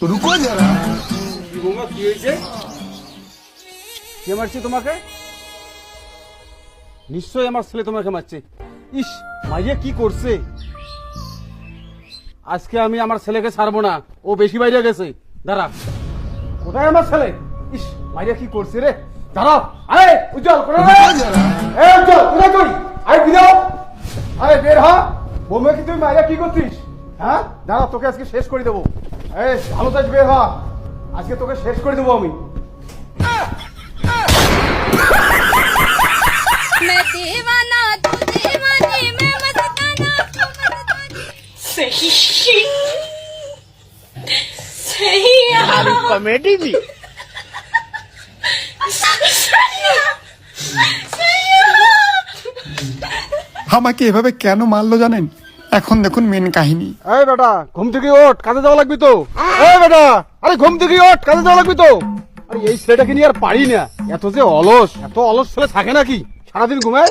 रुको जरा। কি হয়েছে? কে মারছে তোমাকে? নিশ্চয়ই আমার ছেলে তোমাকে মারছে। ইস, মাইয়া কি করছে? আজকে আমি আমার ছেলেকে ছাড়বো না, ও বেশি বাইরে গেছে। দাঁড়া, কোথায় আমার ছেলে? ইস, মাইয়া কি করছে রে? দাঁড়া, আরে উজ্জ্বল কোথায় রে? এ উজ্জ্বল, কোথায় তুই? আরে বিদাও, আরে বের হ। বোমে কি তুই মাইয়া কি করছিস? হ্যাঁ, দাঁড়া, তোকে আজকে শেষ করে দেবো। এই ভালো থাক, বের হ, আজকে তোকে শেষ করে দেবো আমি। मैं दीवाना तू दीवानी मैं मस्ताना तू मस्तानी। सही सही कॉमेडी भी। আমাকে এভাবে কেন মারলো জানেন? এখন দেখুন মেন কাহিনী। এই বেটা, ঘুম থেকে ওঠ, কাজে যাওয়া লাগবে তো। এই বেটা, আরে ঘুম থেকে ওঠ, কাজে যাওয়া লাগবে তো। আরে এই ছেলেটাকে নিয়ে আর পারি না, এত যে অলস, এত অলস ছেলে থাকে নাকি? সারাদিন ঘুমায়,